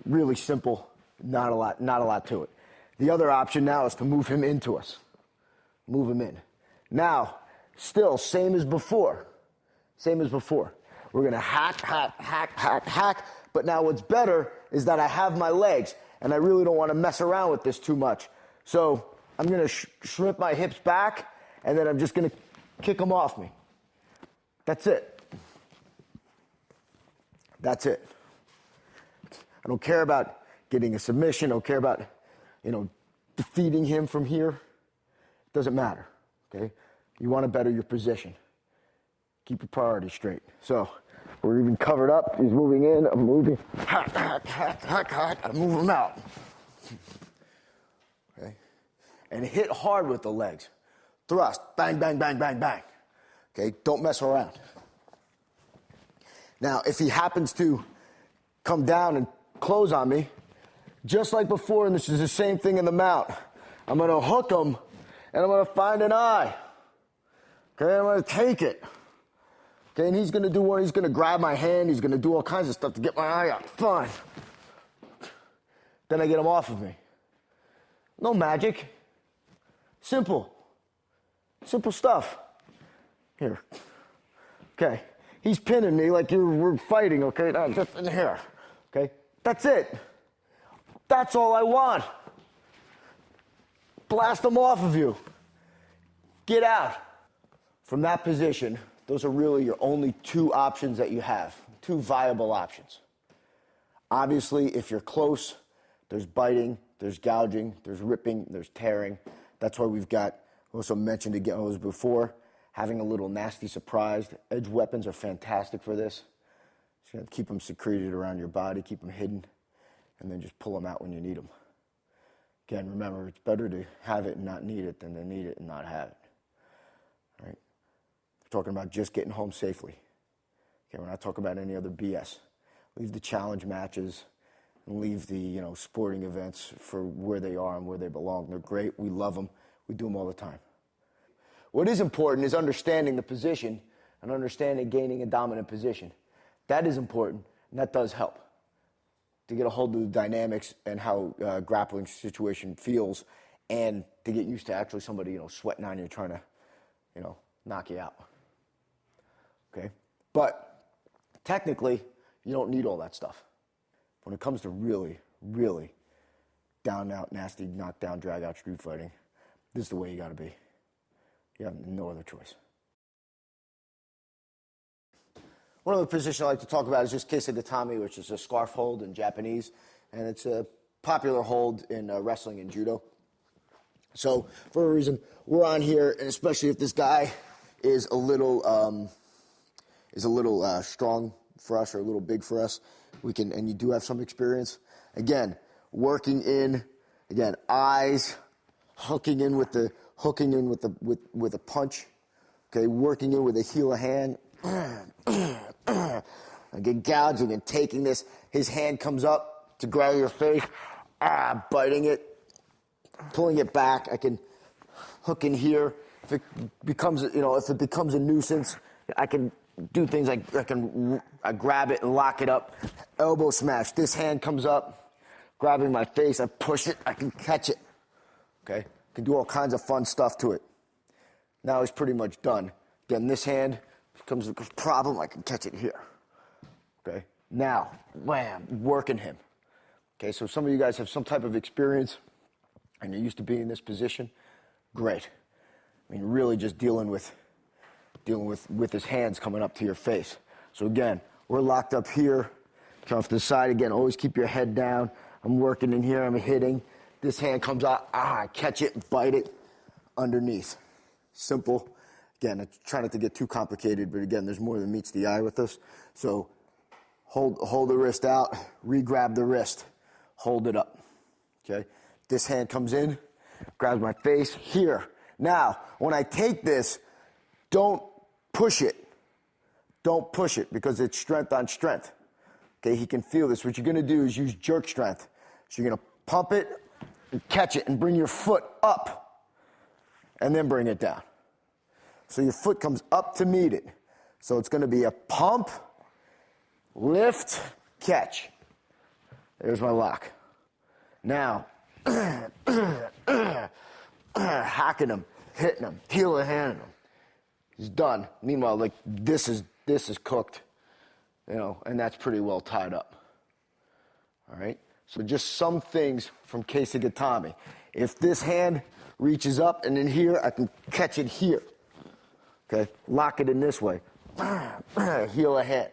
S1: Really simple, not a lot to it. The other option now is to move him into us. Move him in. Now, still, same as before. We're going to hack, but now what's better is that I have my legs, and I really don't want to mess around with this too much. So I'm going to shrimp my hips back, and then I'm just going to kick them off me. That's it. I don't care about getting a submission. I don't care about, defeating him from here. It doesn't matter, okay? You want to better your position. Keep your priorities straight. So we're even covered up. He's moving in. I'm moving. Hack. I move him out. Okay? And hit hard with the legs. Thrust. Bang, bang, bang, bang, bang. Okay? Don't mess around. Now, if he happens to come down and close on me, just like before, and this is the same thing in the mount, I'm going to hook him, and I'm going to find an eye. Okay? I'm going to take it. Okay, and he's going to do one. He's going to grab my hand. He's going to do all kinds of stuff to get my eye out. Fine. Then I get him off of me. No magic. Simple stuff. Here. Okay. He's pinning me like we're fighting, okay? Now, just in here. Okay? That's it. That's all I want. Blast him off of you. Get out. From that position, those are really your only two options that you have, two viable options. Obviously, if you're close, there's biting, there's gouging, there's ripping, there's tearing. That's why we've got, also mentioned again before, having a little nasty surprise. Edge weapons are fantastic for this. So you have to keep them secreted around your body, keep them hidden, and then just pull them out when you need them. Again, remember, it's better to have it and not need it than to need it and not have it. All right? We're talking about just getting home safely. Okay, we're not talking about any other BS. Leave the challenge matches and leave the sporting events for where they are and where they belong. They're great. We love them. We do them all the time. What is important is understanding the position and understanding gaining a dominant position. That is important, and that does help to get a hold of the dynamics and how grappling situation feels, and to get used to actually somebody sweating on you trying to knock you out. Okay? But technically, you don't need all that stuff. When it comes to really, really down out, nasty, knockdown, drag out street fighting, this is the way you got to be. You have no other choice. One other position I like to talk about is just kesa gatame, which is a scarf hold in Japanese, and it's a popular hold in wrestling and judo. So for a reason, we're on here, and especially if this guy is a little strong for us or a little big for us, we can, and you do have some experience. Again, working in, again, eyes, hooking in with a punch. Okay, working in with a heel of hand. Again, gouging and taking this. His hand comes up to grab your face, biting it, pulling it back. I can hook in here. If it becomes a nuisance, I can do things like I grab it and lock it up. Elbow smash. This hand comes up, grabbing my face. I push it. I can catch it. Okay, I can do all kinds of fun stuff to it. Now he's pretty much done. Again, this hand becomes a problem. I can catch it here. Okay, now, wham, working him. Okay, so some of you guys have some type of experience and you're used to being in this position. Great. I mean, really just dealing with his hands coming up to your face. So again, we're locked up here. Come off to the side again. Always keep your head down. I'm working in here. I'm hitting. This hand comes out. I catch it, bite it underneath. Simple. Again, I try not to get too complicated, but again, there's more than meets the eye with this. So hold the wrist out, re-grab the wrist, hold it up. Okay? This hand comes in, grabs my face here. Now, when I take this, don't push it. Don't push it because it's strength on strength. Okay, he can feel this. What you're going to do is use jerk strength. So you're going to pump it and catch it and bring your foot up and then bring it down. So your foot comes up to meet it. So it's going to be a pump, lift, catch. There's my lock. Now, hacking him, hitting him, heel of hand him. He's done. Meanwhile, like this is cooked, and that's pretty well tied up. All right. So just some things from Keisagatame. If this hand reaches up and in here, I can catch it here. Okay, lock it in this way. Heel of hand.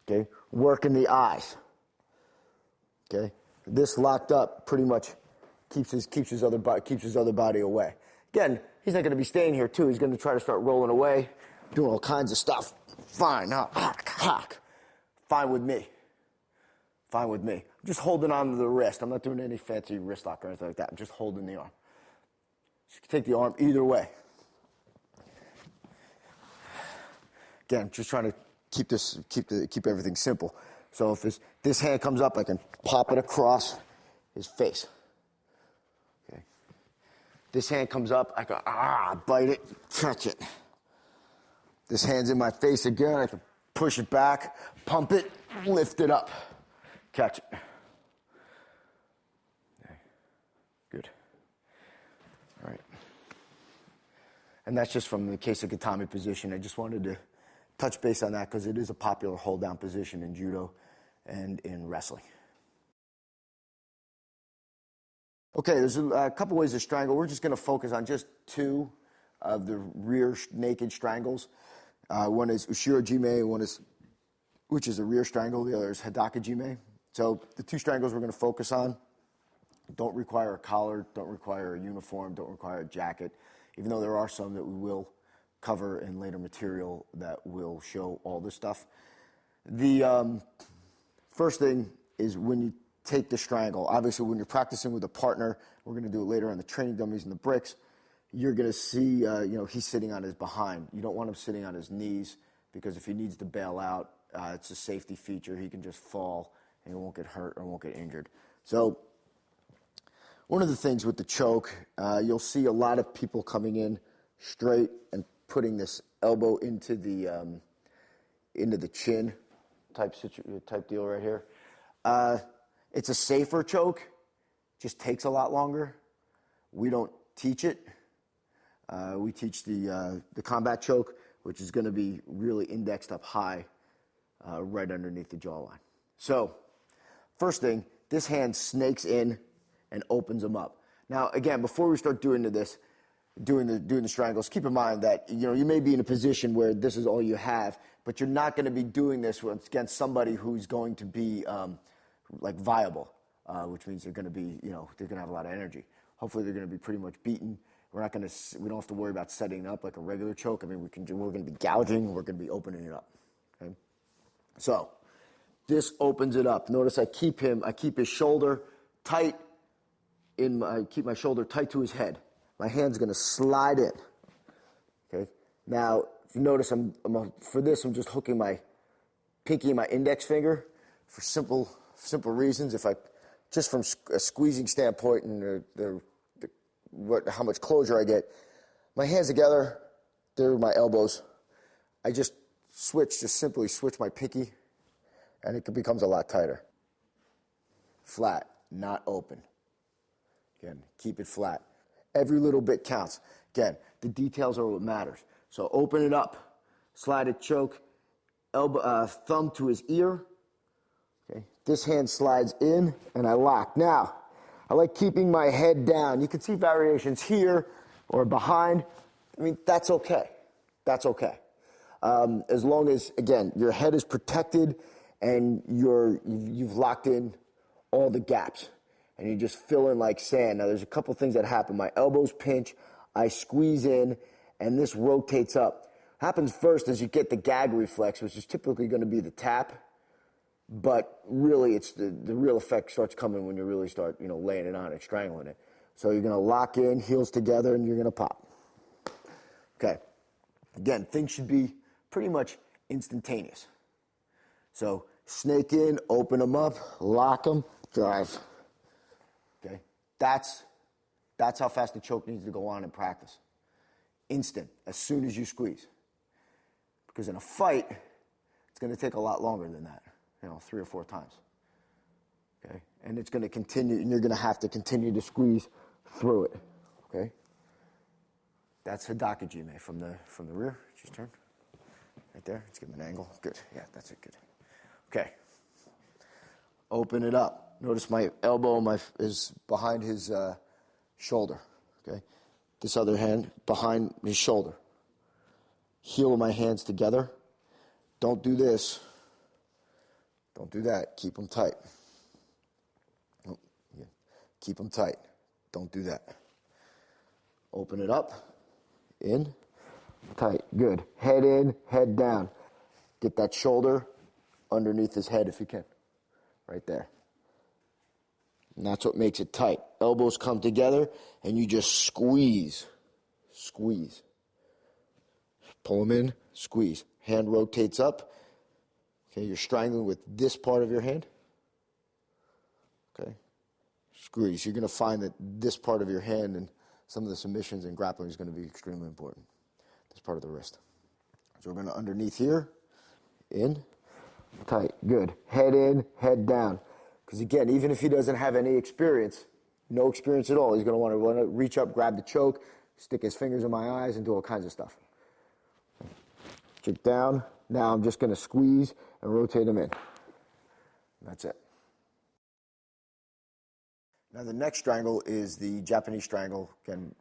S1: Okay, working the eyes. Okay, this locked up pretty much keeps his other body away. Again, he's not going to be staying here too. He's going to try to start rolling away, doing all kinds of stuff. Fine, hack. Fine with me. Fine with me. I'm just holding on to the wrist. I'm not doing any fancy wrist lock or anything like that. I'm just holding the arm. You can take the arm either way. Again, just trying to keep everything simple. So if this hand comes up, I can pop it across his face. Okay. This hand comes up, I go bite it, catch it. This hand's in my face again, I can push it back, pump it, lift it up, catch it. Okay. Good. All right. And that's just from the Keisagatame position. I just wanted to touch base on that because it is a popular hold down position in judo and in wrestling. Okay, there's a couple ways to strangle. We're just going to focus on just two of the rear naked strangles. One is Ushiro Jime, which is a rear strangle. The other is Hidaka Jime. So the two strangles we're going to focus on don't require a collar, don't require a uniform, don't require a jacket, even though there are some that we will cover in later material that will show all this stuff. The first thing is when you take the strangle, obviously when you're practicing with a partner, we're going to do it later on the training dummies and the bricks, you're going to see, he's sitting on his behind. You don't want him sitting on his knees because if he needs to bail out, it's a safety feature. He can just fall and he won't get hurt or won't get injured. So one of the things with the choke, you'll see a lot of people coming in straight and putting this elbow into the chin type deal right here. It's a safer choke, just takes a lot longer. We don't teach it. We teach the combat choke, which is going to be really indexed up high, right underneath the jawline. So, first thing, this hand snakes in and opens them up. Now, again, before we start doing the strangles, keep in mind that you may be in a position where this is all you have, but you're not going to be doing this against somebody who's going to be viable, which means they're going to be they're going to have a lot of energy. Hopefully they're going to be pretty much beaten. We don't have to worry about setting up like a regular choke. I mean, we're going to be gouging, we're going to be opening it up. Okay? So this opens it up. Notice I keep his shoulder tight. I keep my shoulder tight to his head. My hand's going to slide in. Okay. Now, if you notice, for this, I'm just hooking my pinky and my index finger for simple reasons. Just from a squeezing standpoint and how much closure I get, my hands together, they're my elbows. I just simply switch my pinky, and it becomes a lot tighter. Flat, not open. Again, keep it flat. Every little bit counts. Again, the details are what matters. So open it up, slide it, choke, thumb to his ear. Okay, this hand slides in, and I lock. Now, I like keeping my head down. You can see variations here or behind. I mean, that's okay. That's okay. As long as, again, your head is protected and you've locked in all the gaps and you just fill in like sand. Now, there's a couple things that happen. My elbows pinch, I squeeze in, and this rotates up. Happens first as you get the gag reflex, which is typically going to be the tap. But really, it's the real effect starts coming when you really start, laying it on and strangling it. So you're going to lock in, heels together, and you're going to pop. Okay. Again, things should be pretty much instantaneous. So snake in, open them up, lock them, drive. Okay. That's how fast the choke needs to go on in practice. Instant, as soon as you squeeze. Because in a fight, it's going to take a lot longer than that. 3 or 4 times. Okay? And it's going to continue, and you're going to have to continue to squeeze through it. Okay? That's Hidaka Jime from the rear. Just turn. Right there. Let's give him an angle. Good. Yeah, that's it. Good. Okay. Open it up. Notice my elbow is behind his shoulder. Okay? This other hand behind his shoulder. Heel of my hands together. Don't do this. Don't do that. Keep them tight. Oh, yeah. Keep them tight. Don't do that. Open it up. In. Tight. Good. Head in, head down. Get that shoulder underneath his head if you can. Right there. And that's what makes it tight. Elbows come together and you just squeeze. Squeeze. Pull them in, squeeze. Hand rotates up. Okay, you're strangling with this part of your hand. Okay. Squeeze. You're going to find that this part of your hand and some of the submissions and grappling is going to be extremely important. This part of the wrist. So we're going to underneath here. In. Tight. Good. Head in, head down. Because again, even if he doesn't have any experience, no experience at all, he's going to want to reach up, grab the choke, stick his fingers in my eyes, and do all kinds of stuff. Check down. Now I'm just going to squeeze and rotate him in. That's it. Now the next strangle is the Japanese strangle, again,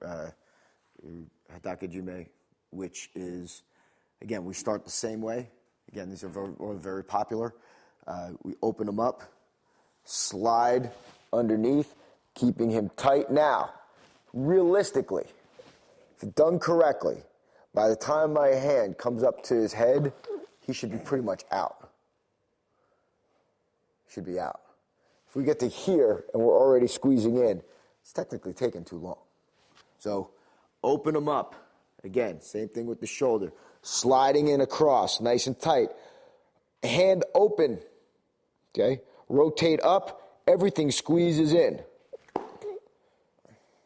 S1: Hidaka Jime, which is, again, we start the same way. Again, these are very popular. We open them up, slide underneath, keeping him tight. Now, realistically, if done correctly, by the time my hand comes up to his head, he should be pretty much out. Should be out. If we get to here and we're already squeezing in, it's technically taking too long. So open them up. Again, same thing with the shoulder. Sliding in across, nice and tight. Hand open. Okay? Rotate up. Everything squeezes in.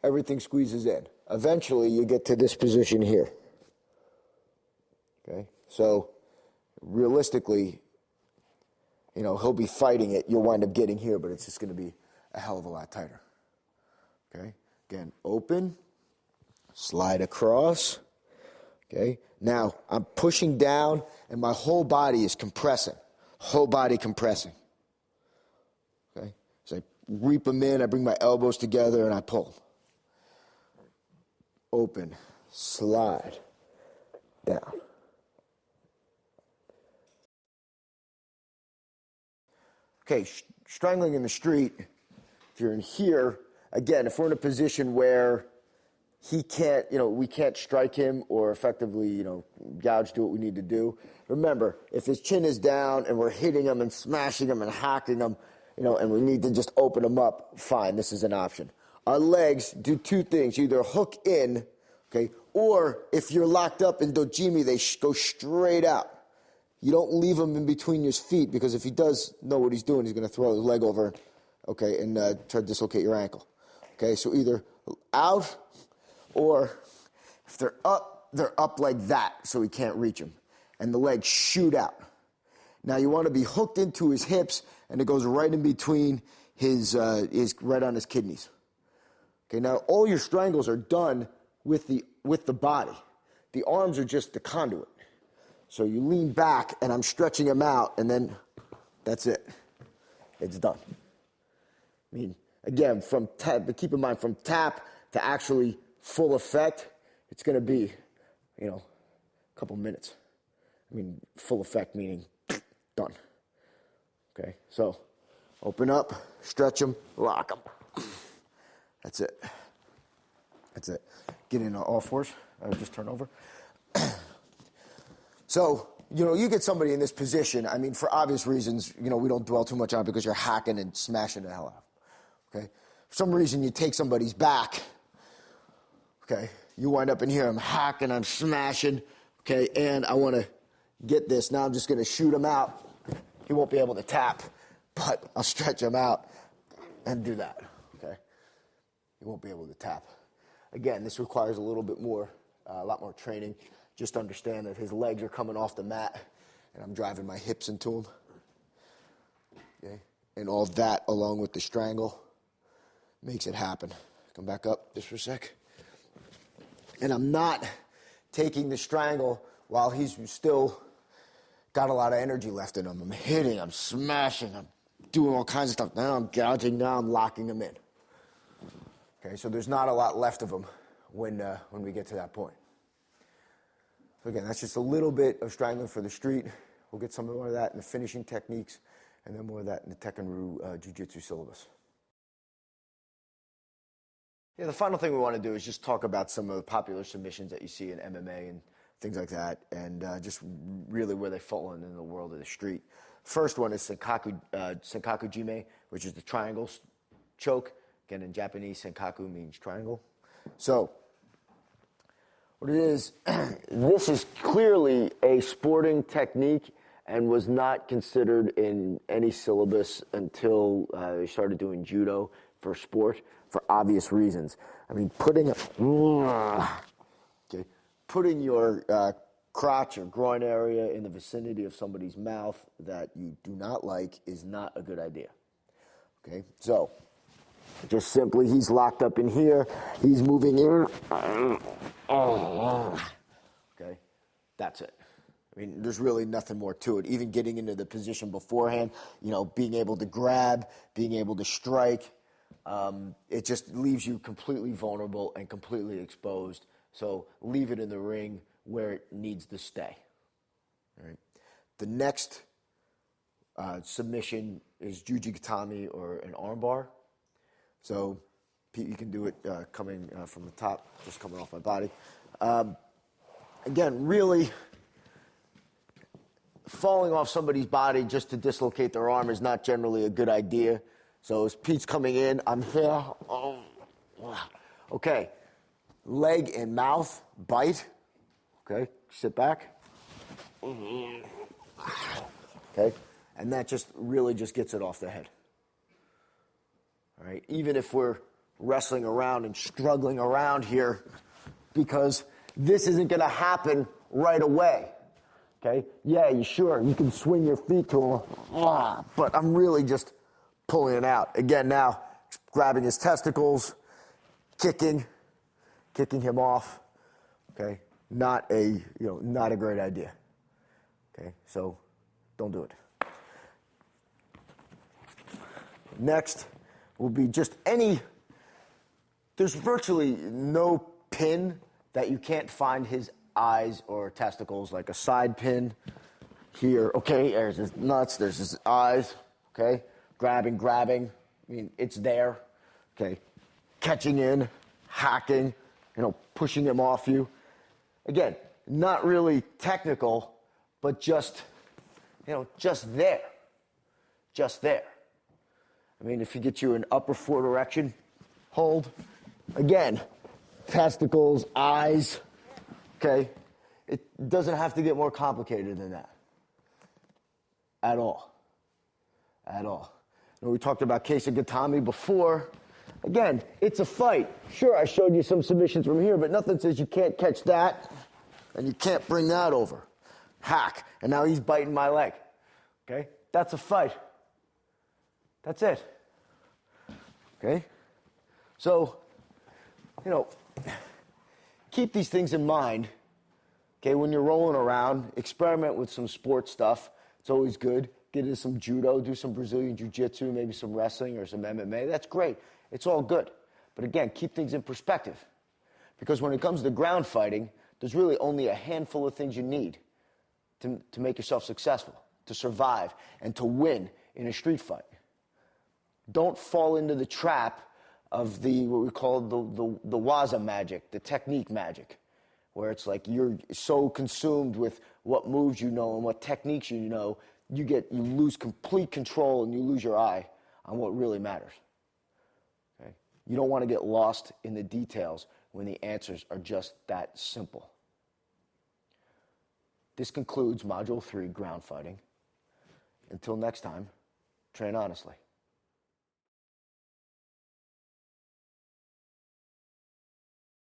S1: Everything squeezes in. Eventually, you get to this position here. Okay? So, realistically, he'll be fighting it. You'll wind up getting here, but it's just going to be a hell of a lot tighter. Okay? Again, open. Slide across. Okay? Now, I'm pushing down, and my whole body is compressing. Whole body compressing. Okay? So I reap them in, I bring my elbows together, and I pull. Open. Slide. Down. Okay, strangling in the street, if you're in here, again, if we're in a position where he can't, we can't strike him or effectively, gouge, do what we need to do. Remember, if his chin is down and we're hitting him and smashing him and hacking him, and we need to just open him up, fine, this is an option. Our legs do two things. You either hook in, okay, or if you're locked up in dojimi, they go straight out. You don't leave him in between your feet, because if he does know what he's doing, he's going to throw his leg over, okay, and try to dislocate your ankle. Okay, so either out, or if they're up like that, so he can't reach him. And the legs shoot out. Now you want to be hooked into his hips, and it goes right in between his right on his kidneys. Okay, now all your strangles are done with the body. The arms are just the conduit. So you lean back, and I'm stretching him out, and then that's it. It's done. I mean, again, from tap, but keep in mind, from tap to actually full effect, it's going to be, a couple minutes. I mean, full effect meaning done. Okay, so open up, stretch them, lock them. That's it. That's it. Get in all fours. Just turn over. So, you get somebody in this position, I mean, for obvious reasons, we don't dwell too much on it because you're hacking and smashing the hell out. Okay? For some reason, you take somebody's back. Okay? You wind up in here, I'm hacking, I'm smashing. Okay? And I want to get this. Now I'm just going to shoot him out. He won't be able to tap, but I'll stretch him out and do that. Okay? He won't be able to tap. Again, this requires a little bit more, a lot more training. Just understand that his legs are coming off the mat, and I'm driving my hips into him. Okay? And all that, along with the strangle, makes it happen. Come back up just for a sec. And I'm not taking the strangle while he's still got a lot of energy left in him. I'm hitting, I'm smashing, I'm doing all kinds of stuff. Now I'm gouging, now I'm locking him in. Okay, so there's not a lot left of him when we get to that point. So again, that's just a little bit of strangling for the street. We'll get some more of that in the finishing techniques, and then more of that in the Tekkenryu Jiu-Jitsu syllabus. Yeah, the final thing we want to do is just talk about some of the popular submissions that you see in MMA and things like that, and just really where they fall in the world of the street. First one is Senkaku Jime, which is the triangle choke. Again, in Japanese, Senkaku means triangle. So, what it is, this is clearly a sporting technique and was not considered in any syllabus until they started doing judo for sport, for obvious reasons. I mean, putting your crotch or groin area in the vicinity of somebody's mouth that you do not like is not a good idea. Okay, so just simply, he's locked up in here, he's moving in. Okay, that's it. I mean, there's really nothing more to it. Even getting into the position beforehand, being able to grab, being able to strike, it just leaves you completely vulnerable and completely exposed. So leave it in the ring where it needs to stay. All right. The next submission is Jujigatame, or an armbar. So Pete, you can do it coming from the top, just coming off my body. Again, really falling off somebody's body just to dislocate their arm is not generally a good idea. So as Pete's coming in, I'm here. Okay, leg and mouth, bite. Okay, sit back. Okay, and that just really just gets it off the head. All right, even if we're wrestling around and struggling around here, because this isn't going to happen right away. Okay, yeah, you can swing your feet to him, but I'm really just pulling it out. Again, now grabbing his testicles, kicking him off. Okay, not a great idea. Okay, so don't do it. Next will be just there's virtually no pin that you can't find his eyes or testicles, like a side pin here. Okay, there's his nuts, there's his eyes. Okay, grabbing. I mean, it's there. Okay, catching in, hacking, pushing him off you. Again, not really technical, but just there. Just there. I mean, if you get you an upper forward erection, hold. Again, testicles, eyes, okay? It doesn't have to get more complicated than that. At all. At all. We talked about Keisa Gatame before. Again, it's a fight. Sure, I showed you some submissions from here, but nothing says you can't catch that and you can't bring that over. Hack. And now he's biting my leg. Okay? That's a fight. That's it. Okay? So, keep these things in mind. Okay, when you're rolling around, experiment with some sports stuff. It's always good. Get into some judo, do some Brazilian jiu-jitsu, maybe some wrestling or some MMA. That's great. It's all good. But again, keep things in perspective. Because when it comes to ground fighting, there's really only a handful of things you need to make yourself successful, to survive, and to win in a street fight. Don't fall into the trap of what we call the waza magic, the technique magic, where it's like you're so consumed with what moves you know and what techniques you know, you lose complete control and you lose your eye on what really matters. Okay? You don't want to get lost in the details when the answers are just that simple. This concludes Module 3, Ground Fighting. Until next time, train honestly.